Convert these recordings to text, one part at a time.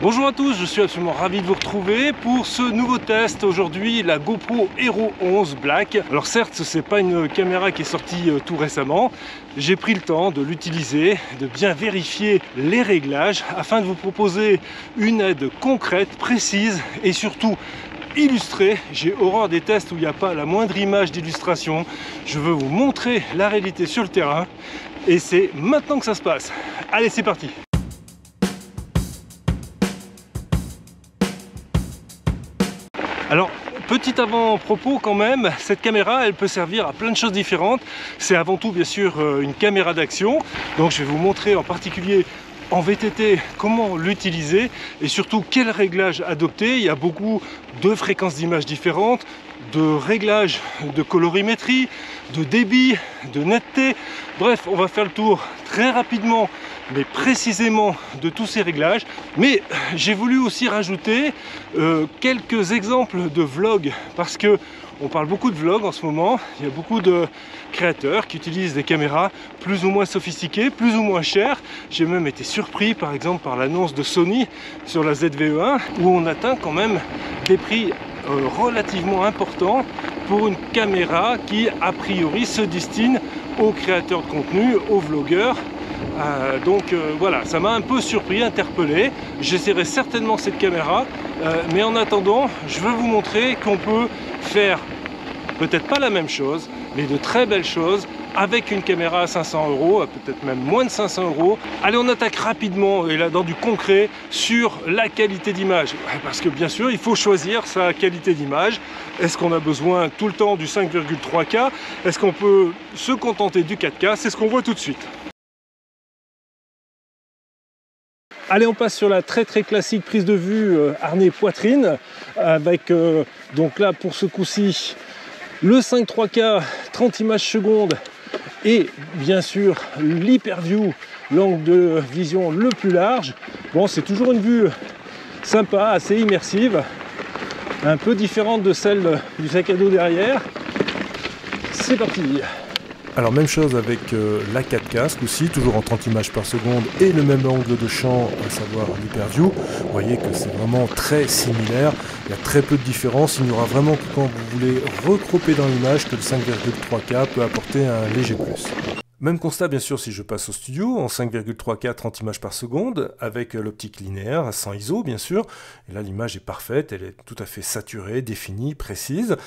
Bonjour à tous, je suis absolument ravi de vous retrouver pour ce nouveau test. Aujourd'hui, la GoPro Hero 11 Black. Alors certes, ce n'est pas une caméra qui est sortie tout récemment. J'ai pris le temps de l'utiliser, de bien vérifier les réglages afin de vous proposer une aide concrète, précise et surtout illustrée. J'ai horreur des tests où il n'y a pas la moindre image d'illustration. Je veux vous montrer la réalité sur le terrain et c'est maintenant que ça se passe. Allez, c'est parti! Alors, petit avant-propos quand même, cette caméra, elle peut servir à plein de choses différentes. C'est avant tout, bien sûr, une caméra d'action. Donc, je vais vous montrer en particulier en VTT comment l'utiliser et surtout quel réglage adopter. Il y a beaucoup de fréquences d'image différentes, de réglages de colorimétrie, de débit, de netteté. Bref, on va faire le tour très rapidement mais précisément de tous ces réglages. Mais j'ai voulu aussi rajouter quelques exemples de vlogs parce que on parle beaucoup de vlogs en ce moment. Il y a beaucoup de créateurs qui utilisent des caméras plus ou moins sophistiquées, plus ou moins chères. J'ai même été surpris par exemple par l'annonce de Sony sur la ZV-E1 où on atteint quand même des prix relativement importants pour une caméra qui a priori se destine aux créateurs de contenu, aux vlogueurs. Voilà, ça m'a un peu surpris, interpellé. J'essaierai certainement cette caméra, mais en attendant, je veux vous montrer qu'on peut faire peut-être pas la même chose, mais de très belles choses avec une caméra à 500 €, peut-être même moins de 500 €. Allez, on attaque rapidement et là dans du concret sur la qualité d'image. Parce que bien sûr, il faut choisir sa qualité d'image. Est-ce qu'on a besoin tout le temps du 5,3K? Est-ce qu'on peut se contenter du 4K? C'est ce qu'on voit tout de suite. Allez, on passe sur la très classique prise de vue harnais poitrine avec donc là pour ce coup-ci le 5.3K 30 images secondes et bien sûr l'hyperview, l'angle de vision le plus large. Bon, c'est toujours une vue sympa, assez immersive, un peu différente de celle du sac à dos derrière. C'est parti! Alors même chose avec la 4K, ce coup-ci, toujours en 30 images par seconde et le même angle de champ, à savoir l'hyperview. Vous voyez que c'est vraiment très similaire, il y a très peu de différence. Il n'y aura vraiment que quand vous voulez recroper dans l'image que le 5,3K peut apporter un léger plus. Même constat bien sûr si je passe au studio en 5,3K 30 images par seconde avec l'optique linéaire à 100 ISO bien sûr. Et là l'image est parfaite, elle est tout à fait saturée, définie, précise.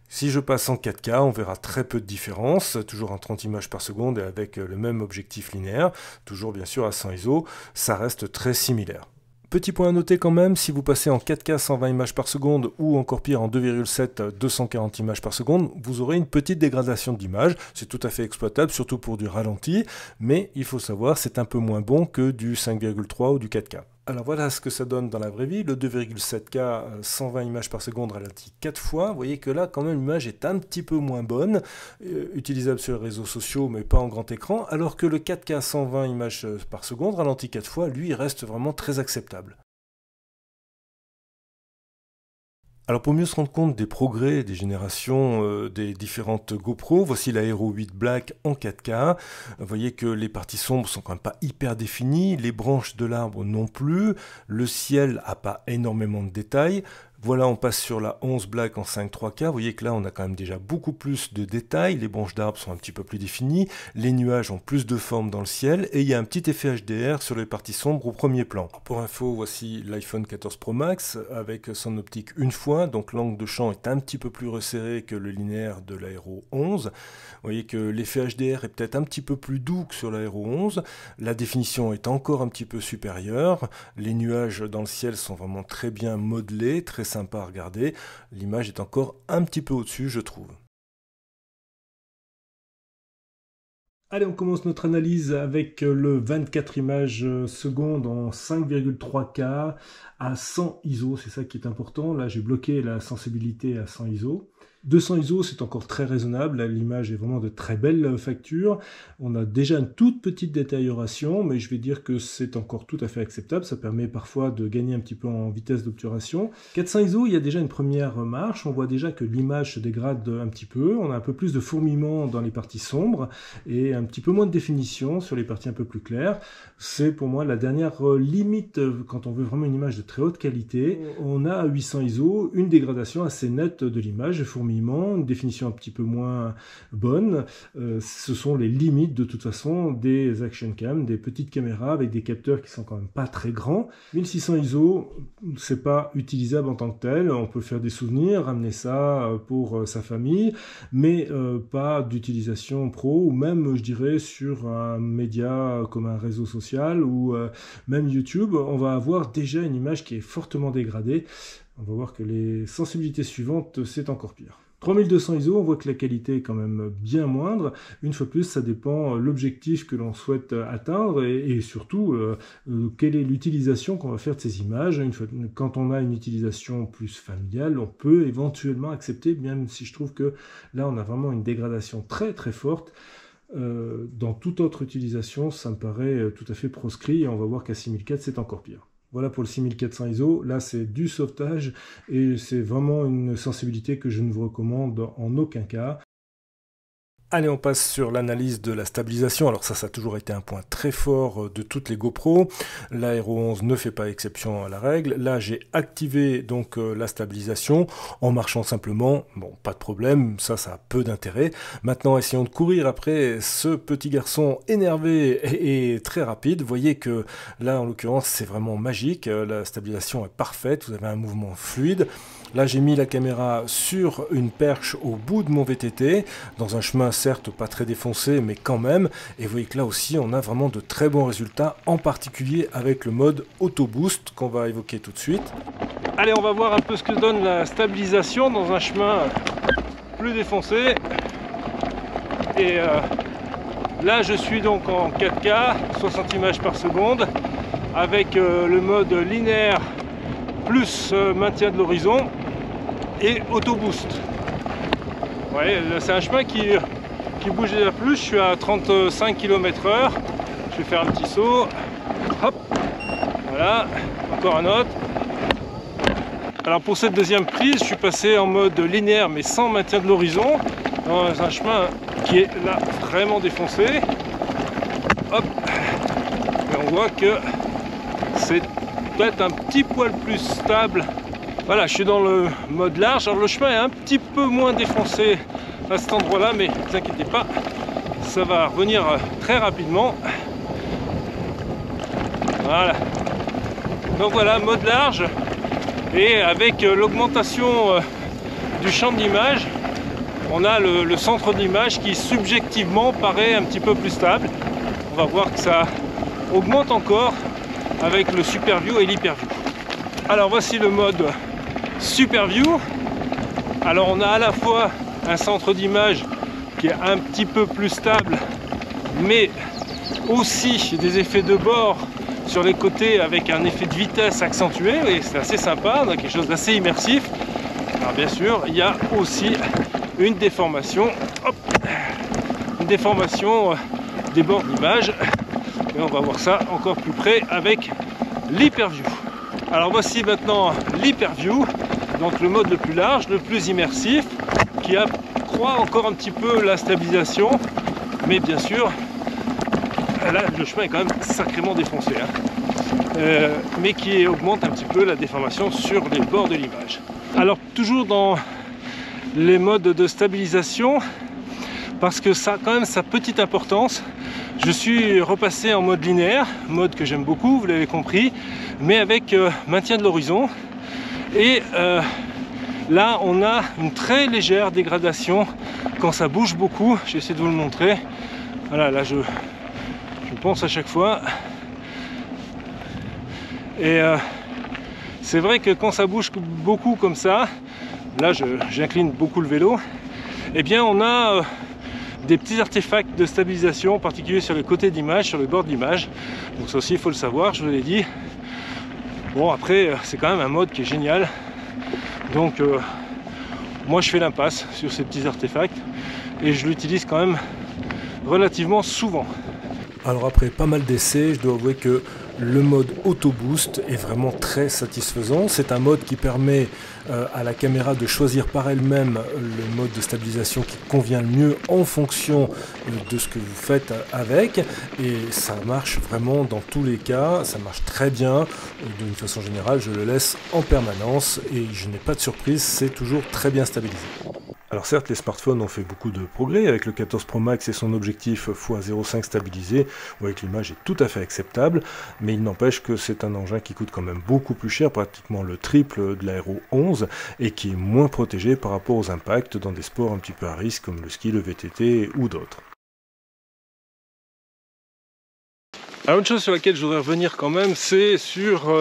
Si je passe en 4K, on verra très peu de différence, toujours en 30 images par seconde et avec le même objectif linéaire, toujours bien sûr à 100 ISO, ça reste très similaire. Petit point à noter quand même, si vous passez en 4K 120 images par seconde ou encore pire en 2,7 240 images par seconde, vous aurez une petite dégradation d'image. C'est tout à fait exploitable, surtout pour du ralenti, mais il faut savoir c'est un peu moins bon que du 5,3 ou du 4K. Alors voilà ce que ça donne dans la vraie vie, le 2,7K 120 images par seconde ralenti 4 fois, vous voyez que là quand même l'image est un petit peu moins bonne, utilisable sur les réseaux sociaux mais pas en grand écran, alors que le 4K 120 images par seconde ralenti 4 fois, lui il reste vraiment très acceptable. Alors pour mieux se rendre compte des progrès des générations des différentes GoPro, voici la Hero 8 Black en 4K. Vous voyez que les parties sombres sont quand même pas hyper définies, les branches de l'arbre non plus, le ciel a pas énormément de détails. Voilà, on passe sur la 11 Black en 5.3K. Vous voyez que là, on a quand même déjà beaucoup plus de détails. Les branches d'arbres sont un petit peu plus définies. Les nuages ont plus de forme dans le ciel. Et il y a un petit effet HDR sur les parties sombres au premier plan. Pour info, voici l'iPhone 14 Pro Max avec son optique une fois. Donc l'angle de champ est un petit peu plus resserré que le linéaire de l'Aero 11. Vous voyez que l'effet HDR est peut-être un petit peu plus doux que sur l'Aero 11. La définition est encore un petit peu supérieure. Les nuages dans le ciel sont vraiment très bien modelés, très sympa à regarder. L'image est encore un petit peu au-dessus, je trouve. Allez, on commence notre analyse avec le 24 images secondes en 5,3K à 100 ISO. C'est ça qui est important. Là, j'ai bloqué la sensibilité à 100 ISO. 200 ISO, c'est encore très raisonnable, l'image est vraiment de très belle facture. On a déjà une toute petite détérioration, mais je vais dire que c'est encore tout à fait acceptable. Ça permet parfois de gagner un petit peu en vitesse d'obturation. 400 ISO, il y a déjà une première marche. On voit déjà que l'image se dégrade un petit peu. On a un peu plus de fourmillement dans les parties sombres et un petit peu moins de définition sur les parties un peu plus claires. C'est pour moi la dernière limite quand on veut vraiment une image de très haute qualité. On a à 800 ISO une dégradation assez nette de l'image, une définition un petit peu moins bonne. Ce sont les limites de toute façon des action cam, des petites caméras avec des capteurs qui sont quand même pas très grands. 1600 ISO, c'est pas utilisable en tant que tel. On peut faire des souvenirs, ramener ça pour sa famille, mais pas d'utilisation pro, ou même je dirais sur un média comme un réseau social ou même YouTube, on va avoir déjà une image qui est fortement dégradée. On va voir que les sensibilités suivantes, c'est encore pire. 3200 ISO, on voit que la qualité est quand même bien moindre. Une fois de plus, ça dépend de l'objectif que l'on souhaite atteindre et surtout quelle est l'utilisation qu'on va faire de ces images. Quand on a une utilisation plus familiale, on peut éventuellement accepter, même si je trouve que là, on a vraiment une dégradation très très forte. Dans toute autre utilisation, ça me paraît tout à fait proscrit et on va voir qu'à 6004, c'est encore pire. Voilà pour le 6400 ISO, là c'est du sauvetage et c'est vraiment une sensibilité que je ne vous recommande en aucun cas. Allez, on passe sur l'analyse de la stabilisation. Alors ça a toujours été un point très fort de toutes les GoPro. La Hero 11 ne fait pas exception à la règle. Là, j'ai activé donc la stabilisation en marchant simplement. Bon, pas de problème, ça a peu d'intérêt. Maintenant, essayons de courir après ce petit garçon énervé et très rapide. Vous voyez que là, en l'occurrence, c'est vraiment magique. La stabilisation est parfaite, vous avez un mouvement fluide. Là, j'ai mis la caméra sur une perche au bout de mon VTT, dans un chemin certes pas très défoncé, mais quand même. Et vous voyez que là aussi, on a vraiment de très bons résultats, en particulier avec le mode Auto Boost qu'on va évoquer tout de suite. Allez, on va voir un peu ce que donne la stabilisation dans un chemin plus défoncé. Et là, je suis donc en 4K, 60 images par seconde, avec le mode linéaire plus maintien de l'horizon et auto boost. Ouais, c'est un chemin qui bouge déjà plus. Je suis à 35 km/h. Je vais faire un petit saut. Hop, voilà, encore un autre. Alors pour cette deuxième prise, je suis passé en mode linéaire mais sans maintien de l'horizon, dans un chemin qui est là vraiment défoncé. Hop, et on voit que c'est peut-être un petit poil plus stable. Voilà, je suis dans le mode large. Alors le chemin est un petit peu moins défoncé à cet endroit là, mais ne vous inquiétez pas, ça va revenir très rapidement. Voilà, donc voilà, mode large, et avec l'augmentation du champ de l'image, on a le centre de l'image qui subjectivement paraît un petit peu plus stable. On va voir que ça augmente encore avec le Super View et l'Hyper View. Alors voici le mode Super View. Alors on a à la fois un centre d'image qui est un petit peu plus stable, mais aussi des effets de bord sur les côtés avec un effet de vitesse accentué, et c'est assez sympa, on a quelque chose d'assez immersif. Alors bien sûr, il y a aussi une déformation, hop, une déformation des bords d'image. Et on va voir ça encore plus près avec l'Hyperview. Alors voici maintenant l'Hyperview, donc le mode le plus large, le plus immersif, qui accroît encore un petit peu la stabilisation, mais bien sûr, là le chemin est quand même sacrément défoncé, mais qui augmente un petit peu la déformation sur les bords de l'image. Alors toujours dans les modes de stabilisation, parce que ça a quand même sa petite importance, je suis repassé en mode linéaire, mode que j'aime beaucoup, vous l'avez compris, mais avec maintien de l'horizon. Et là, on a une très légère dégradation quand ça bouge beaucoup. Je vais essayer de vous le montrer. Voilà, là je pense à chaque fois. Et c'est vrai que quand ça bouge beaucoup comme ça, là j'incline beaucoup le vélo, eh bien on a des petits artefacts de stabilisation, en particulier sur les côtés d'image, sur le bord de l'image. Donc ça aussi il faut le savoir, je vous l'ai dit. Bon, après c'est quand même un mode qui est génial, donc Moi je fais l'impasse sur ces petits artefacts et je l'utilise quand même relativement souvent. Alors après pas mal d'essais, je dois avouer que le mode Auto Boost est vraiment très satisfaisant. C'est un mode qui permet à la caméra de choisir par elle-même le mode de stabilisation qui convient le mieux en fonction de ce que vous faites avec. Et ça marche vraiment dans tous les cas, ça marche très bien. D'une façon générale, je le laisse en permanence et je n'ai pas de surprise, c'est toujours très bien stabilisé. Alors certes, les smartphones ont fait beaucoup de progrès avec le 14 Pro Max et son objectif x0,5 stabilisé. Vous voyez que l'image est tout à fait acceptable, mais il n'empêche que c'est un engin qui coûte quand même beaucoup plus cher, pratiquement le triple de la Hero 11, et qui est moins protégé par rapport aux impacts dans des sports un petit peu à risque comme le ski, le VTT ou d'autres. Alors une chose sur laquelle je voudrais revenir quand même, c'est sur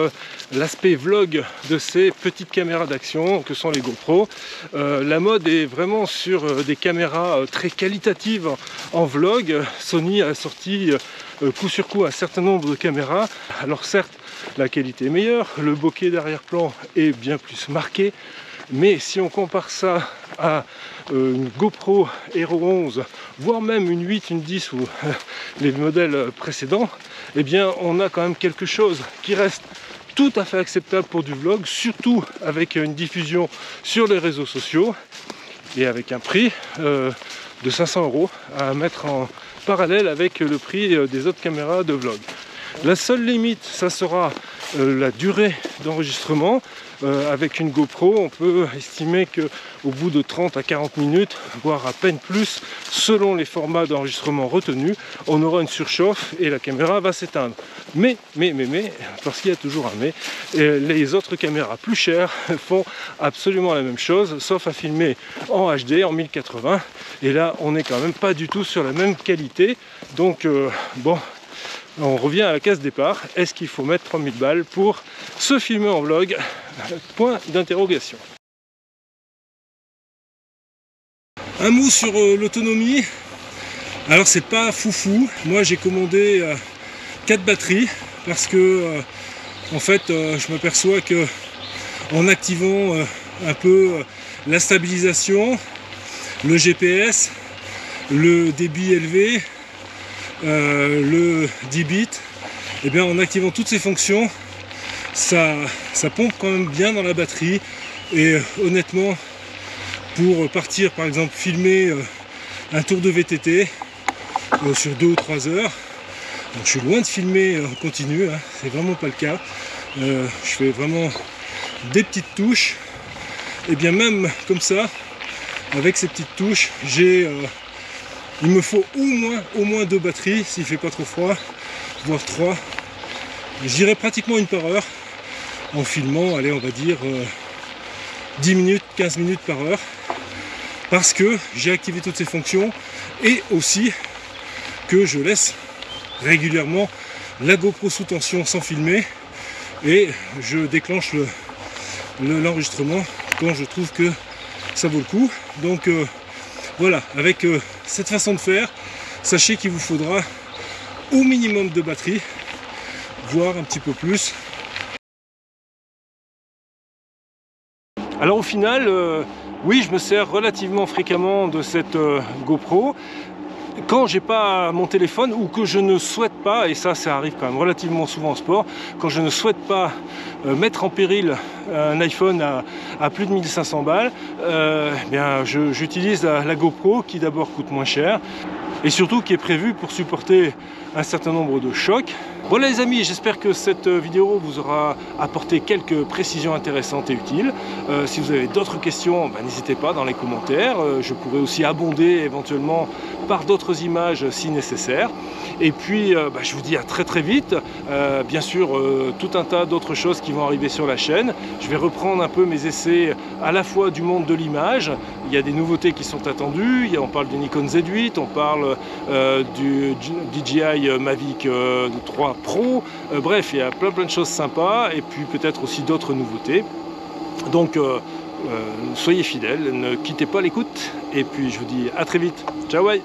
l'aspect vlog de ces petites caméras d'action que sont les GoPro. La mode est vraiment sur des caméras très qualitatives en vlog. Sony a sorti coup sur coup un certain nombre de caméras. Alors certes, la qualité est meilleure, le bokeh d'arrière-plan est bien plus marqué, mais si on compare ça à une GoPro Hero 11, voire même une 8, une 10 ou les modèles précédents, eh bien on a quand même quelque chose qui reste tout à fait acceptable pour du vlog, surtout avec une diffusion sur les réseaux sociaux et avec un prix de 500 € à mettre en parallèle avec le prix des autres caméras de vlog. La seule limite, ça sera la durée d'enregistrement. Avec une GoPro, on peut estimer qu'au bout de 30 à 40 minutes, voire à peine plus, selon les formats d'enregistrement retenus, on aura une surchauffe et la caméra va s'éteindre. Mais, parce qu'il y a toujours un mais, les autres caméras plus chères font absolument la même chose, sauf à filmer en HD, en 1080. Et là, on n'est quand même pas du tout sur la même qualité. Donc, bon... On revient à la case départ, est-ce qu'il faut mettre 3000 balles pour se filmer en vlog? Point d'interrogation. Un mot sur l'autonomie. Alors c'est pas foufou, moi j'ai commandé 4 batteries parce que en fait je m'aperçois que en activant un peu la stabilisation, le GPS, le débit élevé, le 10 bits, et bien en activant toutes ces fonctions, ça pompe quand même bien dans la batterie. Et honnêtement, pour partir par exemple filmer un tour de VTT sur 2 ou 3 heures, donc je suis loin de filmer en continu, hein, c'est vraiment pas le cas. Je fais vraiment des petites touches, et bien même comme ça, avec ces petites touches, il me faut au moins 2 batteries s'il fait pas trop froid, voire 3. J'irai pratiquement une par heure en filmant, allez, on va dire 10 minutes, 15 minutes par heure, parce que j'ai activé toutes ces fonctions et aussi que je laisse régulièrement la GoPro sous tension sans filmer et je déclenche l'enregistrement quand je trouve que ça vaut le coup. Donc voilà, avec cette façon de faire, sachez qu'il vous faudra au minimum de batterie, voire un petit peu plus. Alors au final, oui, je me sers relativement fréquemment de cette GoPro. Quand j'ai pas mon téléphone ou que je ne souhaite pas, et ça arrive quand même relativement souvent en sport, quand je ne souhaite pas mettre en péril un iPhone à plus de 1500 balles, bien j'utilise la GoPro qui d'abord coûte moins cher et surtout qui est prévue pour supporter un certain nombre de chocs. Voilà les amis, j'espère que cette vidéo vous aura apporté quelques précisions intéressantes et utiles. Si vous avez d'autres questions, n'hésitez pas dans les commentaires. Je pourrai aussi abonder éventuellement par d'autres images si nécessaire. Et puis je vous dis à très vite. Bien sûr, tout un tas d'autres choses qui vont arriver sur la chaîne. Je vais reprendre un peu mes essais à la fois du monde de l'image. Il y a des nouveautés qui sont attendues. On parle du Nikon Z8, on parle du DJI Mavic 3 Pro. Bref, il y a plein de choses sympas et puis peut-être aussi d'autres nouveautés. Donc soyez fidèles, ne quittez pas l'écoute et puis je vous dis à très vite. Ciao, bye.